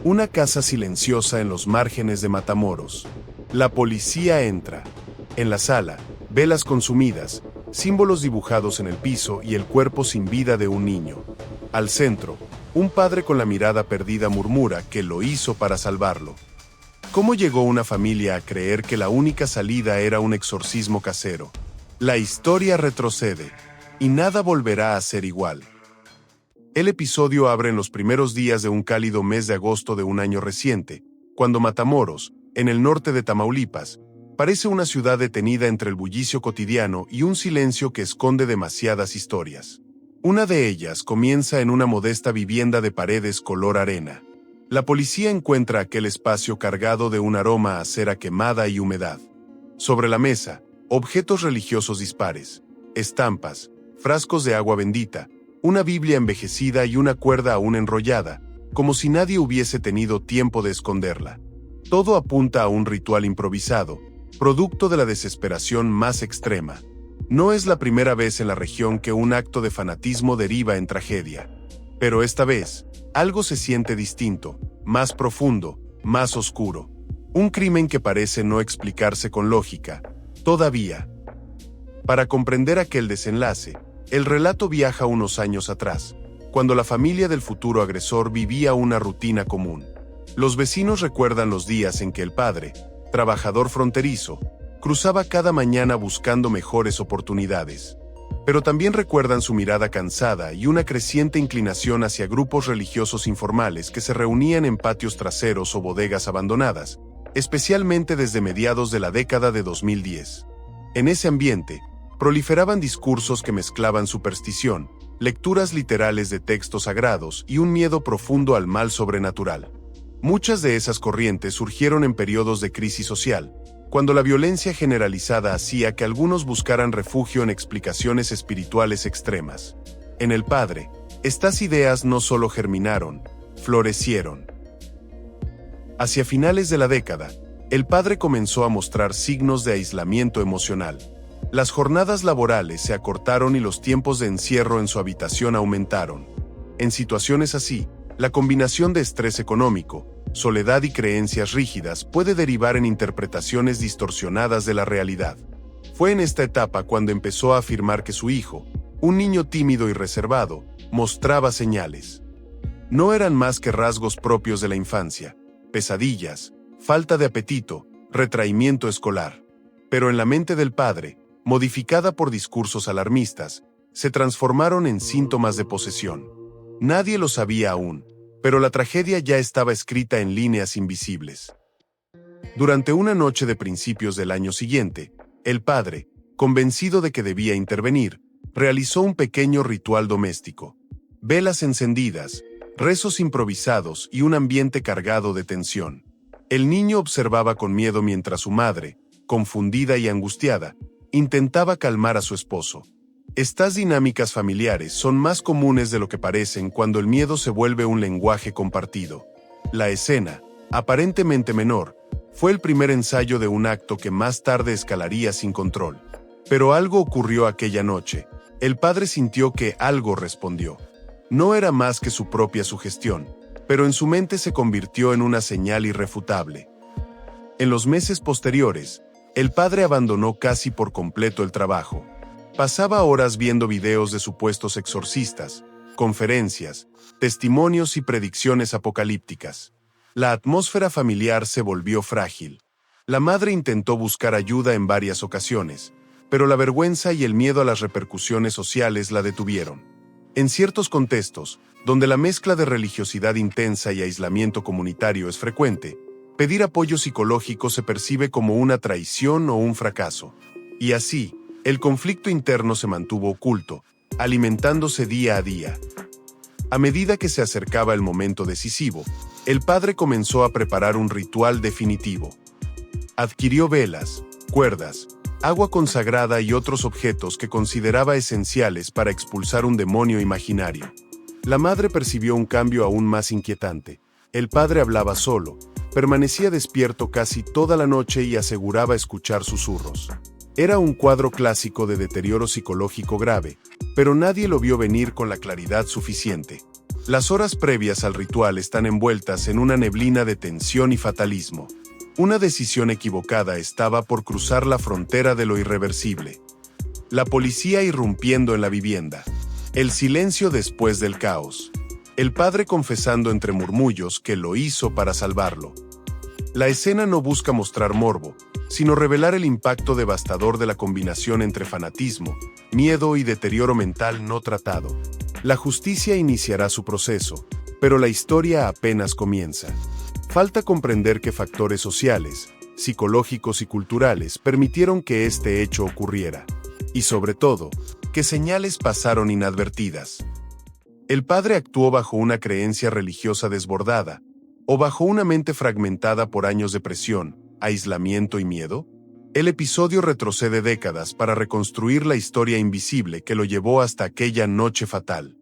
Una casa silenciosa en los márgenes de Matamoros. La policía entra. En la sala, velas consumidas, símbolos dibujados en el piso y el cuerpo sin vida de un niño. Al centro, un padre con la mirada perdida murmura que lo hizo para salvarlo. ¿Cómo llegó una familia a creer que la única salida era un exorcismo casero? La historia retrocede, y nada volverá a ser igual. El episodio abre en los primeros días de un cálido mes de agosto de un año reciente, cuando Matamoros, en el norte de Tamaulipas, parece una ciudad detenida entre el bullicio cotidiano y un silencio que esconde demasiadas historias. Una de ellas comienza en una modesta vivienda de paredes color arena. La policía encuentra aquel espacio cargado de un aroma a cera quemada y humedad. Sobre la mesa, objetos religiosos dispares, estampas, frascos de agua bendita, una Biblia envejecida y una cuerda aún enrollada, como si nadie hubiese tenido tiempo de esconderla. Todo apunta a un ritual improvisado, producto de la desesperación más extrema. No es la primera vez en la región que un acto de fanatismo deriva en tragedia. Pero esta vez, algo se siente distinto, más profundo, más oscuro. Un crimen que parece no explicarse con lógica. Todavía. Para comprender aquel desenlace, el relato viaja unos años atrás, cuando la familia del futuro agresor vivía una rutina común. Los vecinos recuerdan los días en que el padre, trabajador fronterizo, cruzaba cada mañana buscando mejores oportunidades. Pero también recuerdan su mirada cansada y una creciente inclinación hacia grupos religiosos informales que se reunían en patios traseros o bodegas abandonadas, especialmente desde mediados de la década de 2010. En ese ambiente, proliferaban discursos que mezclaban superstición, lecturas literales de textos sagrados y un miedo profundo al mal sobrenatural. Muchas de esas corrientes surgieron en periodos de crisis social, cuando la violencia generalizada hacía que algunos buscaran refugio en explicaciones espirituales extremas. En el padre, estas ideas no solo germinaron, florecieron. Hacia finales de la década, el padre comenzó a mostrar signos de aislamiento emocional. Las jornadas laborales se acortaron y los tiempos de encierro en su habitación aumentaron. En situaciones así, la combinación de estrés económico, soledad y creencias rígidas puede derivar en interpretaciones distorsionadas de la realidad. Fue en esta etapa cuando empezó a afirmar que su hijo, un niño tímido y reservado, mostraba señales. No eran más que rasgos propios de la infancia, pesadillas, falta de apetito, retraimiento escolar. Pero en la mente del padre, modificada por discursos alarmistas, se transformaron en síntomas de posesión. Nadie lo sabía aún, pero la tragedia ya estaba escrita en líneas invisibles. Durante una noche de principios del año siguiente, el padre, convencido de que debía intervenir, realizó un pequeño ritual doméstico. Velas encendidas, rezos improvisados y un ambiente cargado de tensión. El niño observaba con miedo mientras su madre, confundida y angustiada, intentaba calmar a su esposo. Estas dinámicas familiares son más comunes de lo que parecen cuando el miedo se vuelve un lenguaje compartido. La escena, aparentemente menor, fue el primer ensayo de un acto que más tarde escalaría sin control. Pero algo ocurrió aquella noche. El padre sintió que algo respondió. No era más que su propia sugestión, pero en su mente se convirtió en una señal irrefutable. En los meses posteriores, el padre abandonó casi por completo el trabajo. Pasaba horas viendo videos de supuestos exorcistas, conferencias, testimonios y predicciones apocalípticas. La atmósfera familiar se volvió frágil. La madre intentó buscar ayuda en varias ocasiones, pero la vergüenza y el miedo a las repercusiones sociales la detuvieron. En ciertos contextos, donde la mezcla de religiosidad intensa y aislamiento comunitario es frecuente, pedir apoyo psicológico se percibe como una traición o un fracaso. Y así, el conflicto interno se mantuvo oculto, alimentándose día a día. A medida que se acercaba el momento decisivo, el padre comenzó a preparar un ritual definitivo. Adquirió velas, cuerdas, agua consagrada y otros objetos que consideraba esenciales para expulsar un demonio imaginario. La madre percibió un cambio aún más inquietante. El padre hablaba solo, permanecía despierto casi toda la noche y aseguraba escuchar susurros. Era un cuadro clásico de deterioro psicológico grave, pero nadie lo vio venir con la claridad suficiente. Las horas previas al ritual están envueltas en una neblina de tensión y fatalismo. Una decisión equivocada estaba por cruzar la frontera de lo irreversible. La policía irrumpiendo en la vivienda. El silencio después del caos. El padre confesando entre murmullos que lo hizo para salvarlo. La escena no busca mostrar morbo, sino revelar el impacto devastador de la combinación entre fanatismo, miedo y deterioro mental no tratado. La justicia iniciará su proceso, pero la historia apenas comienza. Falta comprender qué factores sociales, psicológicos y culturales permitieron que este hecho ocurriera. Y sobre todo, qué señales pasaron inadvertidas. ¿El padre actuó bajo una creencia religiosa desbordada, o bajo una mente fragmentada por años de presión, aislamiento y miedo? El episodio retrocede décadas para reconstruir la historia invisible que lo llevó hasta aquella noche fatal.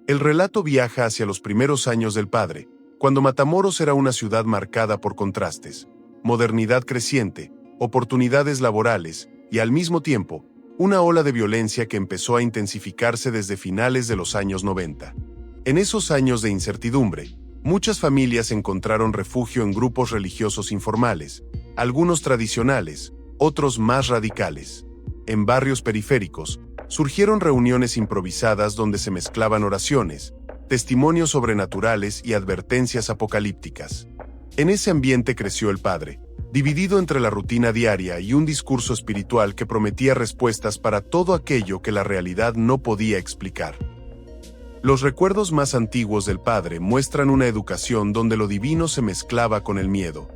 El relato viaja hacia los primeros años del padre, cuando Matamoros era una ciudad marcada por contrastes, modernidad creciente, oportunidades laborales y, al mismo tiempo, una ola de violencia que empezó a intensificarse desde finales de los años 90. En esos años de incertidumbre, muchas familias encontraron refugio en grupos religiosos informales, algunos tradicionales, otros más radicales. En barrios periféricos, surgieron reuniones improvisadas donde se mezclaban oraciones, testimonios sobrenaturales y advertencias apocalípticas. En ese ambiente creció el padre, dividido entre la rutina diaria y un discurso espiritual que prometía respuestas para todo aquello que la realidad no podía explicar. Los recuerdos más antiguos del padre muestran una educación donde lo divino se mezclaba con el miedo.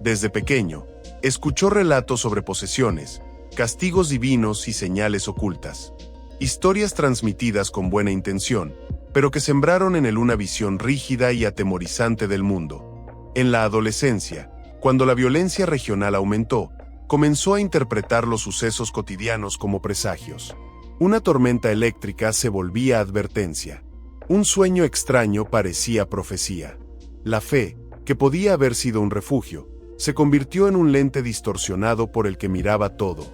Desde pequeño, escuchó relatos sobre posesiones, castigos divinos y señales ocultas. Historias transmitidas con buena intención, pero que sembraron en él una visión rígida y atemorizante del mundo. En la adolescencia, cuando la violencia regional aumentó, comenzó a interpretar los sucesos cotidianos como presagios. Una tormenta eléctrica se volvía advertencia. Un sueño extraño parecía profecía. La fe, que podía haber sido un refugio, se convirtió en un lente distorsionado por el que miraba todo.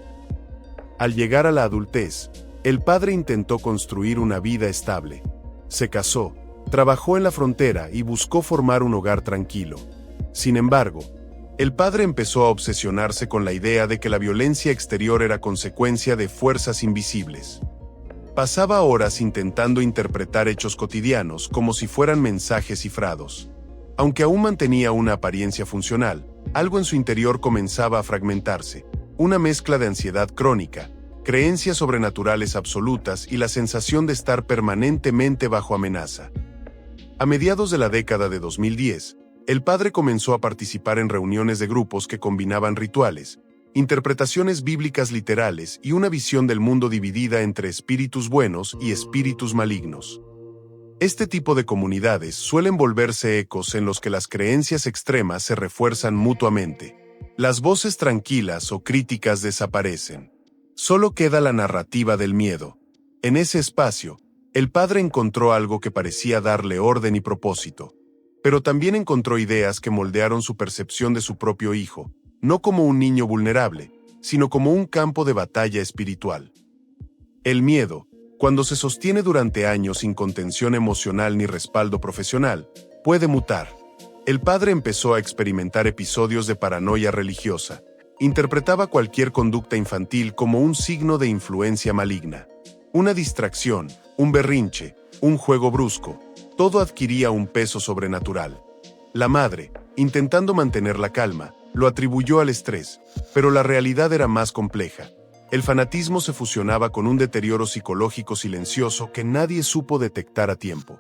Al llegar a la adultez, el padre intentó construir una vida estable. Se casó, trabajó en la frontera y buscó formar un hogar tranquilo. Sin embargo, el padre empezó a obsesionarse con la idea de que la violencia exterior era consecuencia de fuerzas invisibles. Pasaba horas intentando interpretar hechos cotidianos como si fueran mensajes cifrados. Aunque aún mantenía una apariencia funcional, algo en su interior comenzaba a fragmentarse, una mezcla de ansiedad crónica, creencias sobrenaturales absolutas y la sensación de estar permanentemente bajo amenaza. A mediados de la década de 2010, el padre comenzó a participar en reuniones de grupos que combinaban rituales, interpretaciones bíblicas literales y una visión del mundo dividida entre espíritus buenos y espíritus malignos. Este tipo de comunidades suelen volverse ecos en los que las creencias extremas se refuerzan mutuamente. Las voces tranquilas o críticas desaparecen. Solo queda la narrativa del miedo. En ese espacio, el padre encontró algo que parecía darle orden y propósito, pero también encontró ideas que moldearon su percepción de su propio hijo, no como un niño vulnerable, sino como un campo de batalla espiritual. El miedo, cuando se sostiene durante años sin contención emocional ni respaldo profesional, puede mutar. El padre empezó a experimentar episodios de paranoia religiosa. Interpretaba cualquier conducta infantil como un signo de influencia maligna. Una distracción, un berrinche, un juego brusco, todo adquiría un peso sobrenatural. La madre, intentando mantener la calma, lo atribuyó al estrés, pero la realidad era más compleja. El fanatismo se fusionaba con un deterioro psicológico silencioso que nadie supo detectar a tiempo.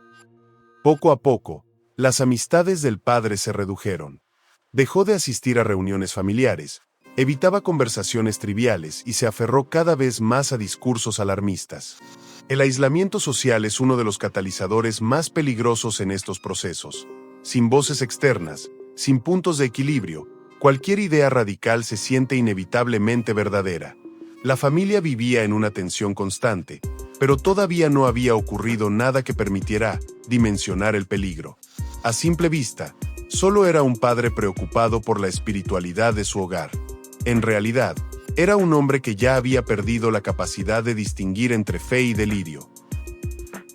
Poco a poco, las amistades del padre se redujeron. Dejó de asistir a reuniones familiares, evitaba conversaciones triviales y se aferró cada vez más a discursos alarmistas. El aislamiento social es uno de los catalizadores más peligrosos en estos procesos. Sin voces externas, sin puntos de equilibrio, cualquier idea radical se siente inevitablemente verdadera. La familia vivía en una tensión constante, pero todavía no había ocurrido nada que permitiera dimensionar el peligro. A simple vista, solo era un padre preocupado por la espiritualidad de su hogar. En realidad, era un hombre que ya había perdido la capacidad de distinguir entre fe y delirio.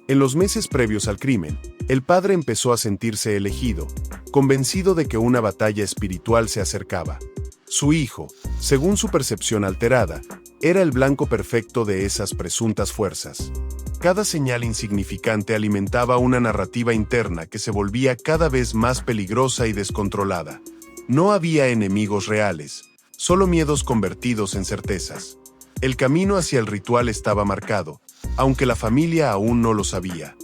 En los meses previos al crimen, el padre empezó a sentirse elegido, convencido de que una batalla espiritual se acercaba. Su hijo, según su percepción alterada, era el blanco perfecto de esas presuntas fuerzas. Cada señal insignificante alimentaba una narrativa interna que se volvía cada vez más peligrosa y descontrolada. No había enemigos reales, solo miedos convertidos en certezas. El camino hacia el ritual estaba marcado, aunque la familia aún no lo sabía.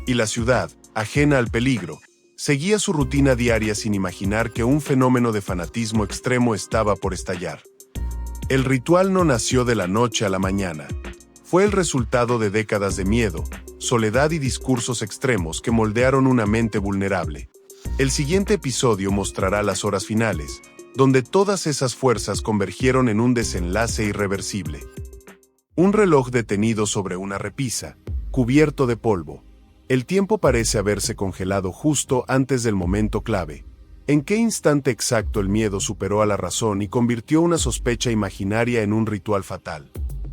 Y la ciudad, ajena al peligro, seguía su rutina diaria sin imaginar que un fenómeno de fanatismo extremo estaba por estallar. El ritual no nació de la noche a la mañana. Fue el resultado de décadas de miedo, soledad y discursos extremos que moldearon una mente vulnerable. El siguiente episodio mostrará las horas finales, donde todas esas fuerzas convergieron en un desenlace irreversible. Un reloj detenido sobre una repisa, cubierto de polvo. El tiempo parece haberse congelado justo antes del momento clave. ¿En qué instante exacto el miedo superó a la razón y convirtió una sospecha imaginaria en un ritual fatal?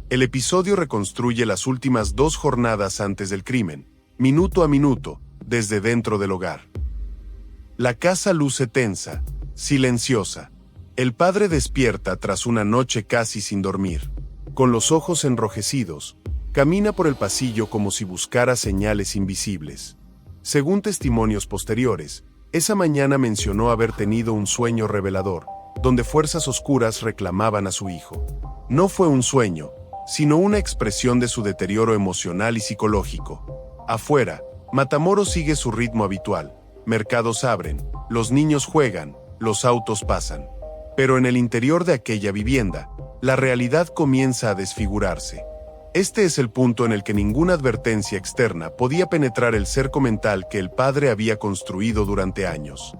El episodio reconstruye las últimas 2 jornadas antes del crimen, minuto a minuto, desde dentro del hogar. La casa luce tensa, silenciosa. El padre despierta tras una noche casi sin dormir. Con los ojos enrojecidos, camina por el pasillo como si buscara señales invisibles. Según testimonios posteriores, esa mañana mencionó haber tenido un sueño revelador, donde fuerzas oscuras reclamaban a su hijo. No fue un sueño, sino una expresión de su deterioro emocional y psicológico. Afuera, Matamoros sigue su ritmo habitual. Mercados abren, los niños juegan, los autos pasan. Pero en el interior de aquella vivienda, la realidad comienza a desfigurarse. Este es el punto en el que ninguna advertencia externa podía penetrar el cerco mental que el padre había construido durante años.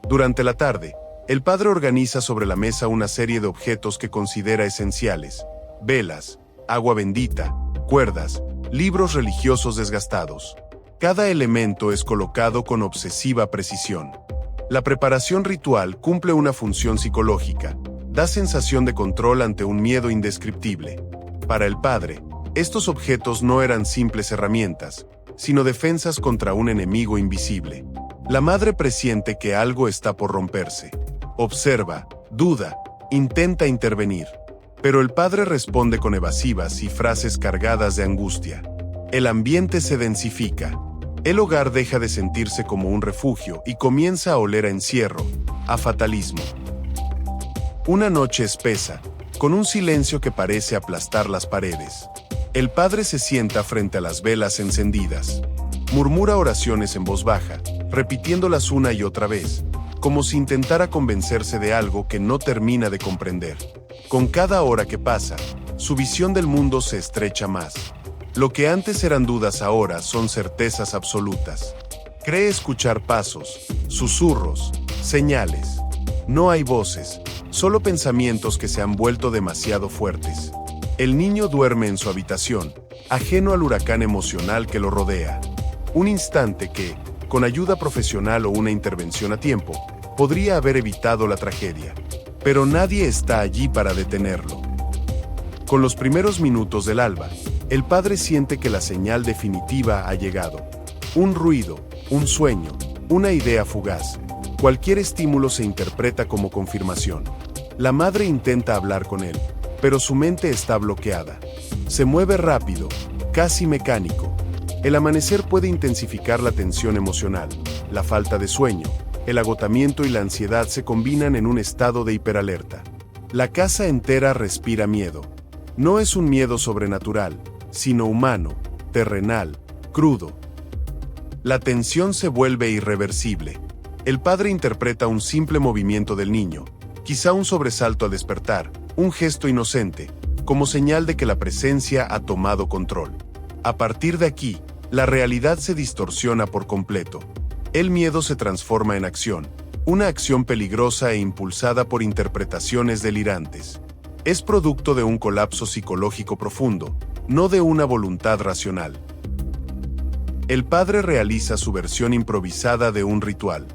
Durante la tarde, el padre organiza sobre la mesa una serie de objetos que considera esenciales: velas, agua bendita, cuerdas, libros religiosos desgastados. Cada elemento es colocado con obsesiva precisión. La preparación ritual cumple una función psicológica, da sensación de control ante un miedo indescriptible. Para el padre, estos objetos no eran simples herramientas, sino defensas contra un enemigo invisible. La madre presiente que algo está por romperse. Observa, duda, intenta intervenir. Pero el padre responde con evasivas y frases cargadas de angustia. El ambiente se densifica. El hogar deja de sentirse como un refugio y comienza a oler a encierro, a fatalismo. Una noche espesa, con un silencio que parece aplastar las paredes. El padre se sienta frente a las velas encendidas. Murmura oraciones en voz baja, repitiéndolas una y otra vez, como si intentara convencerse de algo que no termina de comprender. Con cada hora que pasa, su visión del mundo se estrecha más. Lo que antes eran dudas ahora son certezas absolutas. Cree escuchar pasos, susurros, señales. No hay voces, solo pensamientos que se han vuelto demasiado fuertes. El niño duerme en su habitación, ajeno al huracán emocional que lo rodea. Un instante que, con ayuda profesional o una intervención a tiempo, podría haber evitado la tragedia. Pero nadie está allí para detenerlo. Con los primeros minutos del alba, el padre siente que la señal definitiva ha llegado. Un ruido, un sueño, una idea fugaz. Cualquier estímulo se interpreta como confirmación. La madre intenta hablar con él, pero su mente está bloqueada. Se mueve rápido, casi mecánico. El amanecer puede intensificar la tensión emocional. La falta de sueño, el agotamiento y la ansiedad se combinan en un estado de hiperalerta. La casa entera respira miedo. No es un miedo sobrenatural, sino humano, terrenal, crudo. La tensión se vuelve irreversible. El padre interpreta un simple movimiento del niño, quizá un sobresalto al despertar, un gesto inocente, como señal de que la presencia ha tomado control. A partir de aquí, la realidad se distorsiona por completo. El miedo se transforma en acción, una acción peligrosa e impulsada por interpretaciones delirantes. Es producto de un colapso psicológico profundo, no de una voluntad racional. El padre realiza su versión improvisada de un ritual.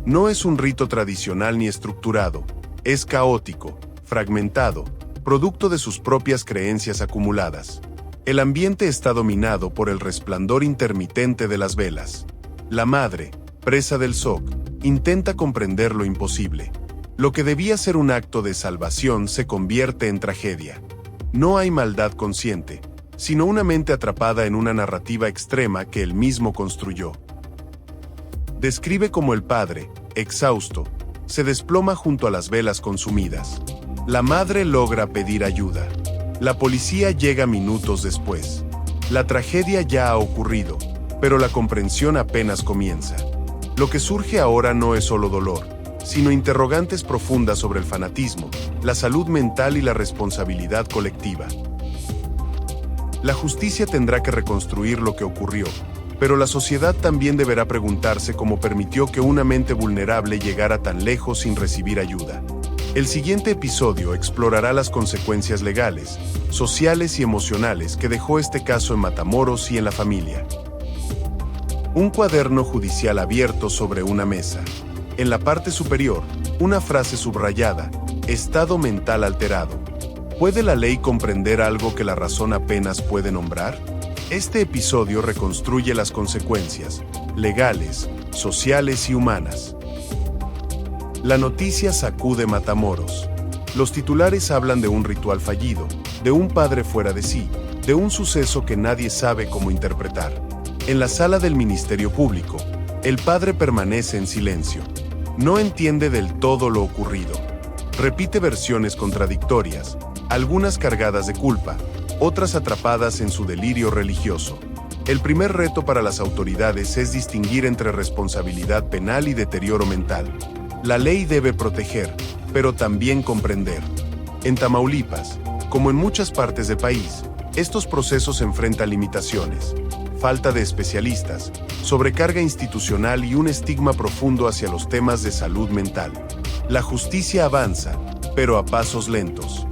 No es un rito tradicional ni estructurado, es caótico, fragmentado, producto de sus propias creencias acumuladas. El ambiente está dominado por el resplandor intermitente de las velas. La madre, presa del shock, intenta comprender lo imposible. Lo que debía ser un acto de salvación se convierte en tragedia. No hay maldad consciente, sino una mente atrapada en una narrativa extrema que él mismo construyó. Describe cómo el padre, exhausto, se desploma junto a las velas consumidas. La madre logra pedir ayuda. La policía llega minutos después. La tragedia ya ha ocurrido, pero la comprensión apenas comienza. Lo que surge ahora no es solo dolor, sino interrogantes profundas sobre el fanatismo, la salud mental y la responsabilidad colectiva. La justicia tendrá que reconstruir lo que ocurrió, pero la sociedad también deberá preguntarse cómo permitió que una mente vulnerable llegara tan lejos sin recibir ayuda. El siguiente episodio explorará las consecuencias legales, sociales y emocionales que dejó este caso en Matamoros y en la familia. Un cuaderno judicial abierto sobre una mesa. En la parte superior, una frase subrayada: estado mental alterado. ¿Puede la ley comprender algo que la razón apenas puede nombrar? Este episodio reconstruye las consecuencias legales, sociales y humanas. La noticia sacude Matamoros. Los titulares hablan de un ritual fallido, de un padre fuera de sí, de un suceso que nadie sabe cómo interpretar. En la sala del Ministerio Público, el padre permanece en silencio. No entiende del todo lo ocurrido. Repite versiones contradictorias, algunas cargadas de culpa, otras atrapadas en su delirio religioso. El primer reto para las autoridades es distinguir entre responsabilidad penal y deterioro mental. La ley debe proteger, pero también comprender. En Tamaulipas, como en muchas partes del país, estos procesos enfrentan limitaciones, falta de especialistas, sobrecarga institucional y un estigma profundo hacia los temas de salud mental. La justicia avanza, pero a pasos lentos.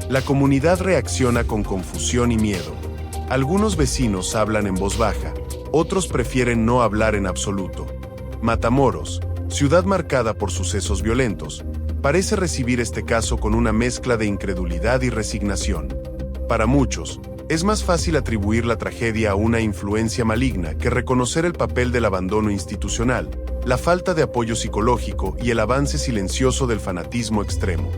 La comunidad reacciona con confusión y miedo. Algunos vecinos hablan en voz baja, otros prefieren no hablar en absoluto. Matamoros, ciudad marcada por sucesos violentos, parece recibir este caso con una mezcla de incredulidad y resignación. Para muchos, es más fácil atribuir la tragedia a una influencia maligna que reconocer el papel del abandono institucional, la falta de apoyo psicológico y el avance silencioso del fanatismo extremo.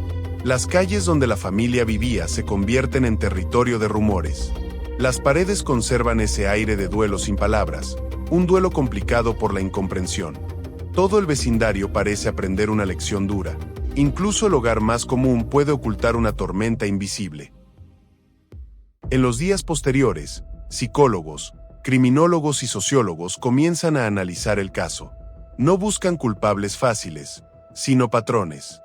Las calles donde la familia vivía se convierten en territorio de rumores. Las paredes conservan ese aire de duelo sin palabras, un duelo complicado por la incomprensión. Todo el vecindario parece aprender una lección dura. Incluso el hogar más común puede ocultar una tormenta invisible. En los días posteriores, psicólogos, criminólogos y sociólogos comienzan a analizar el caso. No buscan culpables fáciles, sino patrones.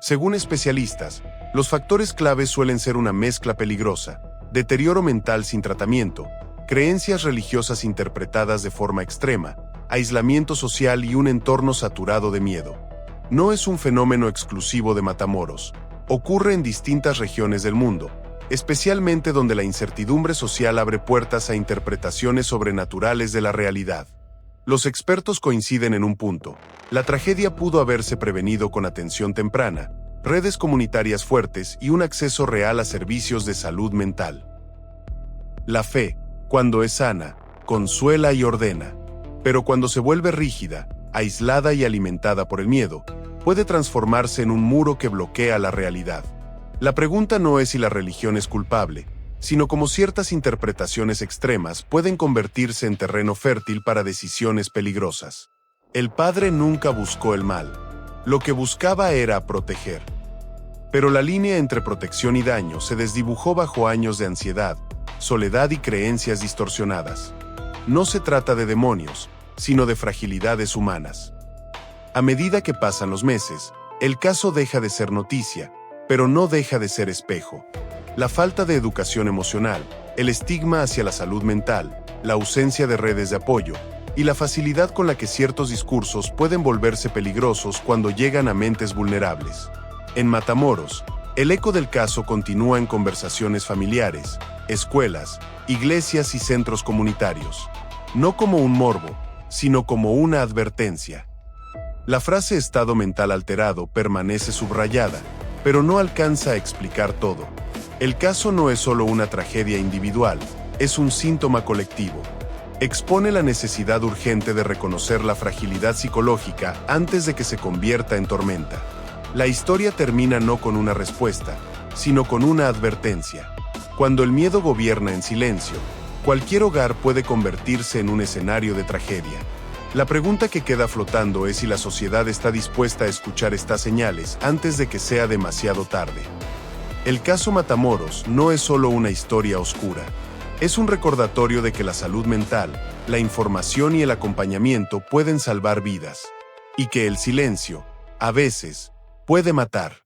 Según especialistas, los factores claves suelen ser una mezcla peligrosa, deterioro mental sin tratamiento, creencias religiosas interpretadas de forma extrema, aislamiento social y un entorno saturado de miedo. No es un fenómeno exclusivo de Matamoros. Ocurre en distintas regiones del mundo, especialmente donde la incertidumbre social abre puertas a interpretaciones sobrenaturales de la realidad. Los expertos coinciden en un punto: la tragedia pudo haberse prevenido con atención temprana, redes comunitarias fuertes y un acceso real a servicios de salud mental. La fe, cuando es sana, consuela y ordena. Pero cuando se vuelve rígida, aislada y alimentada por el miedo, puede transformarse en un muro que bloquea la realidad. La pregunta no es si la religión es culpable, sino cómo ciertas interpretaciones extremas pueden convertirse en terreno fértil para decisiones peligrosas. El padre nunca buscó el mal. Lo que buscaba era proteger. Pero la línea entre protección y daño se desdibujó bajo años de ansiedad, soledad y creencias distorsionadas. No se trata de demonios, sino de fragilidades humanas. A medida que pasan los meses, el caso deja de ser noticia, pero no deja de ser espejo. La falta de educación emocional, el estigma hacia la salud mental, la ausencia de redes de apoyo y la facilidad con la que ciertos discursos pueden volverse peligrosos cuando llegan a mentes vulnerables. En Matamoros, el eco del caso continúa en conversaciones familiares, escuelas, iglesias y centros comunitarios. No como un morbo, sino como una advertencia. La frase estado mental alterado permanece subrayada, pero no alcanza a explicar todo. El caso no es solo una tragedia individual, es un síntoma colectivo. Expone la necesidad urgente de reconocer la fragilidad psicológica antes de que se convierta en tormenta. La historia termina no con una respuesta, sino con una advertencia. Cuando el miedo gobierna en silencio, cualquier hogar puede convertirse en un escenario de tragedia. La pregunta que queda flotando es si la sociedad está dispuesta a escuchar estas señales antes de que sea demasiado tarde. El caso Matamoros no es solo una historia oscura. Es un recordatorio de que la salud mental, la información y el acompañamiento pueden salvar vidas. Y que el silencio, a veces, puede matar.